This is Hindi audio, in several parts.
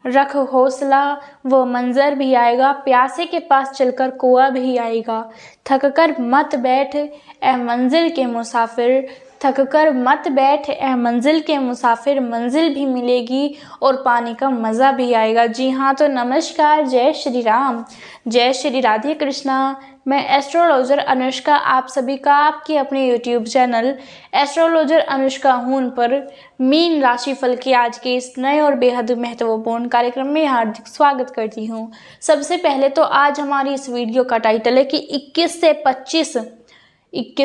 रख हौसला वो मंजर भी आएगा, प्यासे के पास चलकर कुआं भी आएगा। थक कर मत बैठ ए मंजिल के मुसाफिर, थक कर मत बैठ ए मंजिल के मुसाफिर, मंजिल भी मिलेगी और पाने का मज़ा भी आएगा। जी हाँ, तो नमस्कार, जय श्री राम, जय श्री राधे कृष्णा। मैं एस्ट्रोलॉजर अनुष्का आप सभी का आपके अपने यूट्यूब चैनल एस्ट्रोलॉजर अनुष्का हून पर मीन राशिफल के आज के इस नए और बेहद महत्वपूर्ण कार्यक्रम में हार्दिक स्वागत करती हूँ। सबसे पहले तो आज हमारी इस वीडियो का टाइटल है कि 21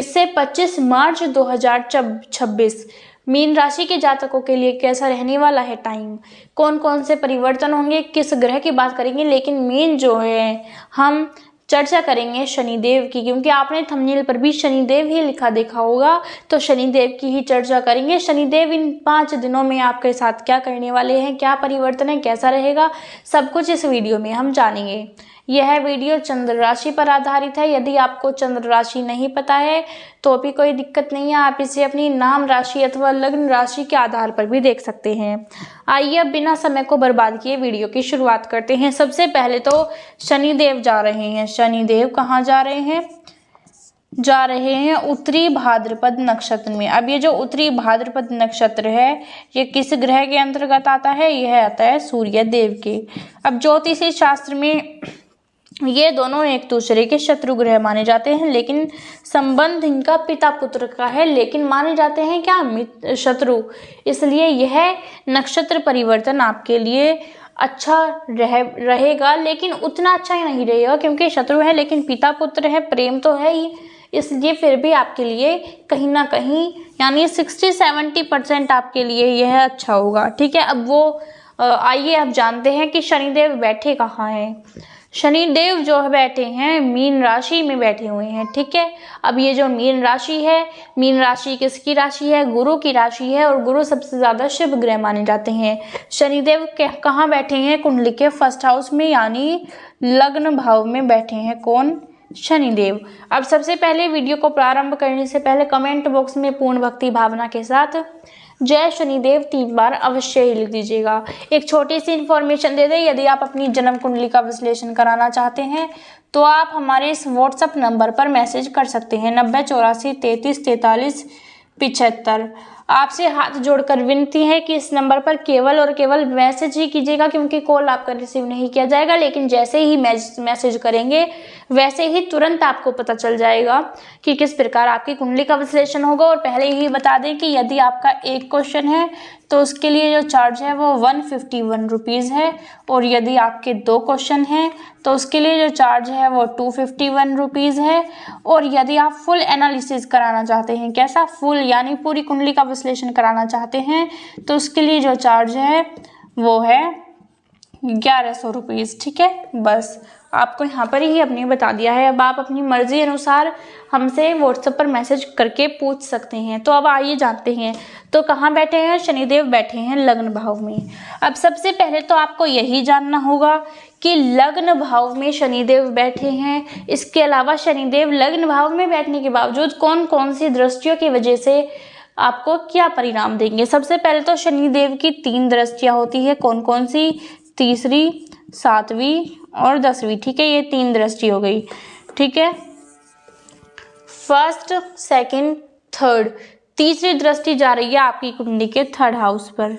से 25 मार्च 2026 मीन राशि के जातकों के लिए कैसा रहने वाला है टाइम, कौन कौन से परिवर्तन होंगे, किस ग्रह की बात करेंगे। लेकिन मेन जो है हम चर्चा करेंगे शनिदेव की, क्योंकि आपने थंबनेल पर भी शनिदेव ही लिखा देखा होगा, तो शनिदेव की ही चर्चा करेंगे। शनिदेव इन 5 दिनों में आपके साथ क्या करने वाले हैं, क्या परिवर्तन है, कैसा रहेगा, सब कुछ इस वीडियो में हम जानेंगे। यह वीडियो चंद्र राशि पर आधारित है। यदि आपको चंद्र राशि नहीं पता है तो भी कोई दिक्कत नहीं है, आप इसे अपनी नाम राशि अथवा लग्न राशि के आधार पर भी देख सकते हैं। आइए अब बिना समय को बर्बाद किए वीडियो की शुरुआत करते हैं। सबसे पहले तो शनिदेव जा रहे हैं। शनिदेव कहाँ जा रहे हैं? जा रहे हैं उत्तरी भाद्रपद नक्षत्र में। अब ये जो उत्तरी भाद्रपद नक्षत्र है ये किस ग्रह के अंतर्गत आता है? यह आता है सूर्य देव के। अब ज्योतिषी शास्त्र में ये दोनों एक दूसरे के शत्रु ग्रह माने जाते हैं, लेकिन संबंध इनका पिता पुत्र का है, लेकिन माने जाते हैं क्या? शत्रु। इसलिए यह नक्षत्र परिवर्तन आपके लिए अच्छा रहेगा, लेकिन उतना अच्छा ही नहीं रहेगा, क्योंकि शत्रु है लेकिन पिता पुत्र है, प्रेम तो है ही, इसलिए फिर भी आपके लिए कहीं ना कहीं यानी 60-70% आपके लिए यह अच्छा होगा। ठीक है, अब वो आइए अब जानते हैं कि शनिदेव बैठे कहाँ हैं। शनिदेव जो है बैठे हैं मीन राशि में बैठे हुए हैं। ठीक है, अब ये जो मीन राशि है, मीन राशि किसकी राशि है? गुरु की राशि है, और गुरु सबसे ज्यादा शुभ ग्रह माने जाते हैं। शनिदेव कहाँ बैठे हैं? कुंडली के फर्स्ट हाउस में यानी लग्न भाव में बैठे हैं। कौन? शनिदेव। अब सबसे पहले वीडियो को प्रारंभ करने से पहले कमेंट बॉक्स में पूर्ण भक्ति भावना के साथ जय शनिदेव 3 बार अवश्य ही लिख दीजिएगा। एक छोटी सी इन्फॉर्मेशन दे दें, यदि आप अपनी जन्म कुंडली का विश्लेषण कराना चाहते हैं तो आप हमारे इस व्हाट्सएप नंबर पर मैसेज कर सकते हैं 90 84 33 43 75। आपसे हाथ जोड़कर विनती है कि इस नंबर पर केवल और केवल मैसेज ही कीजिएगा, क्योंकि कॉल आपका रिसीव नहीं किया जाएगा। लेकिन जैसे ही मैसेज करेंगे वैसे ही तुरंत आपको पता चल जाएगा कि किस प्रकार आपकी कुंडली का विश्लेषण होगा। और पहले ही बता दें कि यदि आपका एक क्वेश्चन है तो उसके लिए जो चार्ज है वो 151 रुपीज़ है, और यदि आपके 2 क्वेश्चन हैं तो उसके लिए जो चार्ज है वो 251 रुपीज़ है। और यदि आप फुल एनालिसिस कराना चाहते हैं, कैसा? फुल यानी पूरी कुंडली का विश्लेषण कराना चाहते हैं तो उसके लिए जो चार्ज है वो है 1100 रुपीज़। ठीक है, बस आपको यहाँ पर ही अपने बता दिया है। अब आप अपनी मर्जी अनुसार हमसे व्हाट्सएप पर मैसेज करके पूछ सकते हैं। तो अब आइए जानते हैं, तो कहाँ बैठे हैं? शनिदेव बैठे हैं लग्न भाव में। अब सबसे पहले तो आपको यही जानना होगा कि लग्न भाव में शनिदेव बैठे हैं। इसके अलावा शनिदेव लग्न भाव में बैठने के बावजूद कौन कौन सी दृष्टियों की वजह से आपको क्या परिणाम देंगे। सबसे पहले तो शनिदेव की 3 दृष्टियाँ होती है। कौन कौन सी? तीसरी, 7वीं और 10वीं। ठीक है, ये 3 दृष्टि हो गई। ठीक है, फर्स्ट, सेकंड, थर्ड। तीसरी दृष्टि जा रही है आपकी कुंडली के 3rd हाउस पर,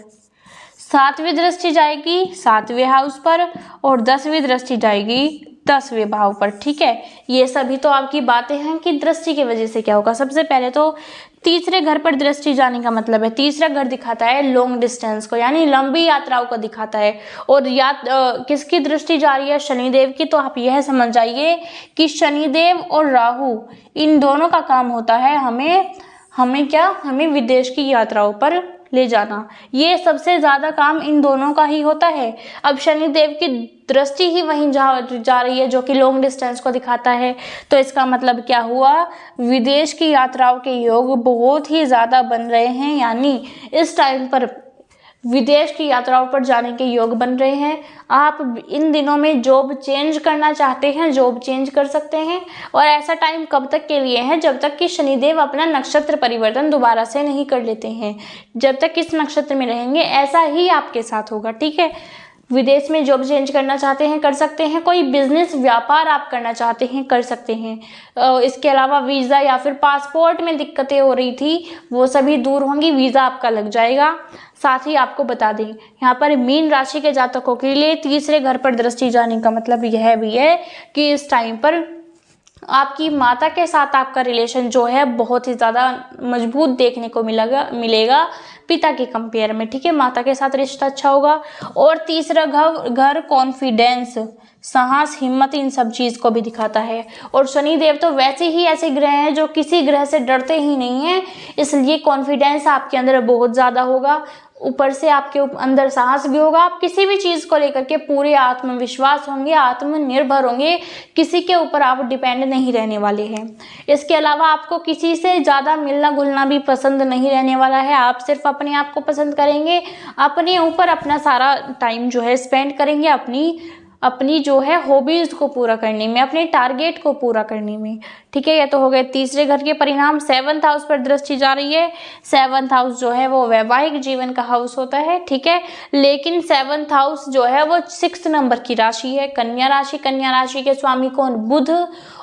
7वीं दृष्टि जाएगी 7वें हाउस पर, और 10वीं दृष्टि जाएगी 10वें भाव पर। ठीक है, ये सभी तो आपकी बातें हैं कि दृष्टि की वजह से क्या होगा। सबसे पहले तो तीसरे घर पर दृष्टि जाने का मतलब है, तीसरा घर दिखाता है लॉन्ग डिस्टेंस को, यानी लंबी यात्राओं को दिखाता है। और किसकी दृष्टि जा रही है? शनिदेव की। तो आप यह समझ जाइए कि शनिदेव और राहु इन दोनों का काम होता है हमें विदेश की यात्राओं पर ले जाना। ये सबसे ज्यादा काम इन दोनों का ही होता है। अब शनिदेव की दृष्टि ही वहीं जा रही है जो कि लॉन्ग डिस्टेंस को दिखाता है, तो इसका मतलब क्या हुआ? विदेश की यात्राओं के योग बहुत ही ज्यादा बन रहे हैं, यानी इस टाइम पर विदेश की यात्राओं पर जाने के योग बन रहे हैं। आप इन दिनों में जॉब चेंज करना चाहते हैं, जॉब चेंज कर सकते हैं। और ऐसा टाइम कब तक के लिए है? जब तक कि शनिदेव अपना नक्षत्र परिवर्तन दोबारा से नहीं कर लेते हैं। जब तक इस नक्षत्र में रहेंगे ऐसा ही आपके साथ होगा। ठीक है, विदेश में जॉब चेंज करना चाहते हैं कर सकते हैं, कोई बिजनेस व्यापार आप करना चाहते हैं कर सकते हैं। इसके अलावा वीज़ा या फिर पासपोर्ट में दिक्कतें हो रही थी वो सभी दूर होंगी, वीज़ा आपका लग जाएगा। साथ ही आपको बता दें यहाँ पर मीन राशि के जातकों के लिए तीसरे घर पर दृष्टि जाने का मतलब यह भी है कि इस टाइम पर आपकी माता के साथ आपका रिलेशन जो है बहुत ही ज़्यादा मजबूत देखने को मिलेगा पिता के कंपेयर में, ठीक है। माता के साथ रिश्ता अच्छा होगा। और तीसरा घर कॉन्फिडेंस, साहस, हिम्मत, इन सब चीज़ को भी दिखाता है। और शनि देव तो वैसे ही ऐसे ग्रह हैं जो किसी ग्रह से डरते ही नहीं हैं, इसलिए कॉन्फिडेंस आपके अंदर बहुत ज़्यादा होगा। ऊपर से आपके अंदर साहस भी होगा, आप किसी भी चीज़ को लेकर के पूरे आत्मविश्वास होंगे, आत्मनिर्भर होंगे, किसी के ऊपर आप डिपेंड नहीं रहने वाले हैं। इसके अलावा आपको किसी से ज़्यादा मिलना घुलना भी पसंद नहीं रहने वाला है, आप सिर्फ अपने आप को पसंद करेंगे, अपने ऊपर अपना सारा टाइम जो है स्पेंड करेंगे, अपनी जो है हॉबीज़ को पूरा करने में, अपने टारगेट को पूरा करने में, ठीक है। ये तो हो गए तीसरे घर के परिणाम। 7th हाउस पर दृष्टि जा रही है। 7th हाउस जो है वो वैवाहिक जीवन का हाउस होता है, ठीक है। लेकिन 7th हाउस जो है वो 6 नंबर की राशि है, कन्या राशि। कन्या राशि के स्वामी कौन? बुध।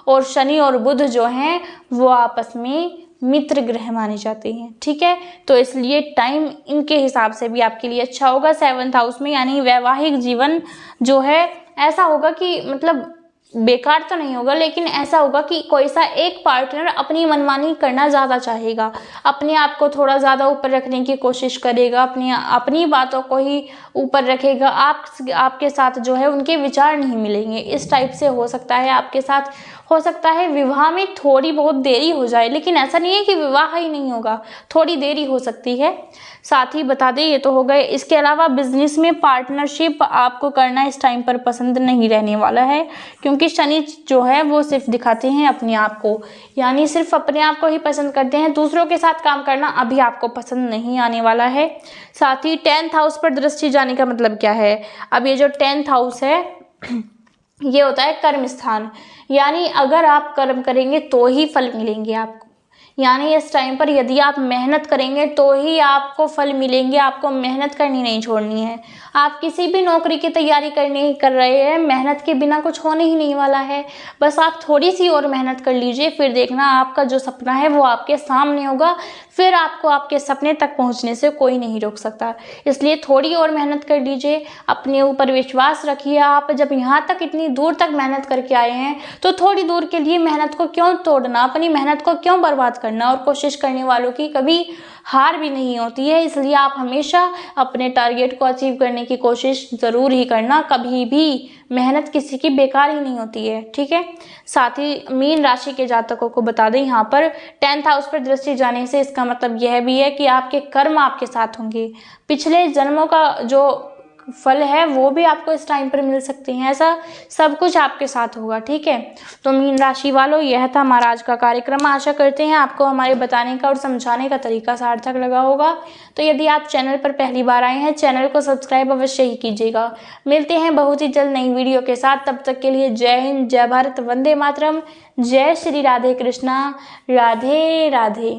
और शनि और बुध जो हैं वो आपस में मित्र ग्रह माने जाते हैं, ठीक है। तो इसलिए टाइम इनके हिसाब से भी आपके लिए अच्छा होगा 7th हाउस में, यानी वैवाहिक जीवन जो है ऐसा होगा कि मतलब बेकार तो नहीं होगा, लेकिन ऐसा होगा कि कोई सा एक पार्टनर अपनी मनमानी करना ज़्यादा चाहेगा, अपने आप को थोड़ा ज़्यादा ऊपर रखने की कोशिश करेगा, अपनी बातों को ही ऊपर रखेगा। आपके साथ जो है उनके विचार नहीं मिलेंगे, इस टाइप से हो सकता है आपके साथ। हो सकता है विवाह में थोड़ी बहुत देरी हो जाए, लेकिन ऐसा नहीं है कि विवाह ही नहीं होगा, थोड़ी देरी हो सकती है। साथ ही बता दें, ये तो हो गए। इसके अलावा बिजनेस में पार्टनरशिप आपको करना इस टाइम पर पसंद नहीं रहने वाला है, क्योंकि शनि जो है वो सिर्फ दिखाते हैं अपने आप को, यानी सिर्फ अपने आप को ही पसंद करते हैं, दूसरों के साथ काम करना अभी आपको पसंद नहीं आने वाला है। साथ ही 10th हाउस पर दृष्टि जाने का मतलब क्या है? अब ये जो 10th हाउस है ये होता है कर्म स्थान, यानी अगर आप कर्म करेंगे तो ही फल मिलेंगे आपको, यानी इस टाइम पर यदि आप मेहनत करेंगे तो ही आपको फल मिलेंगे, आपको मेहनत करनी नहीं छोड़नी है। आप किसी भी नौकरी की तैयारी कर रहे हैं, मेहनत के बिना कुछ होने ही नहीं वाला है। बस आप थोड़ी सी और मेहनत कर लीजिए, फिर देखना आपका जो सपना है वो आपके सामने होगा, फिर आपको आपके सपने तक पहुंचने से कोई नहीं रोक सकता। इसलिए थोड़ी और मेहनत कर लीजिए, अपने ऊपर विश्वास रखिए। आप जब यहाँ तक इतनी दूर तक मेहनत करके आए हैं तो थोड़ी दूर के लिए मेहनत को क्यों तोड़ना, अपनी मेहनत को क्यों बर्बाद करना। और कोशिश करने वालों की कभी हार भी नहीं होती है, इसलिए आप हमेशा अपने टारगेट को अचीव करने की कोशिश ज़रूर ही करना, कभी भी मेहनत किसी की बेकार ही नहीं होती है, ठीक है। साथ ही मीन राशि के जातकों को बता दें, यहाँ पर 10th हाउस पर दृष्टि जाने से इसका मतलब यह भी है कि आपके कर्म आपके साथ होंगे, पिछले जन्मों का जो फल है वो भी आपको इस टाइम पर मिल सकते हैं, ऐसा सब कुछ आपके साथ होगा, ठीक है। तो मीन राशि वालों, यह था हमारा आज का कार्यक्रम। आशा करते हैं आपको हमारे बताने का और समझाने का तरीका सार्थक लगा होगा। तो यदि आप चैनल पर पहली बार आए हैं, चैनल को सब्सक्राइब अवश्य ही कीजिएगा। मिलते हैं बहुत ही जल्द नई वीडियो के साथ, तब तक के लिए जय हिंद, जय भारत, वंदे मातरम, जय श्री राधे कृष्णा, राधे राधे।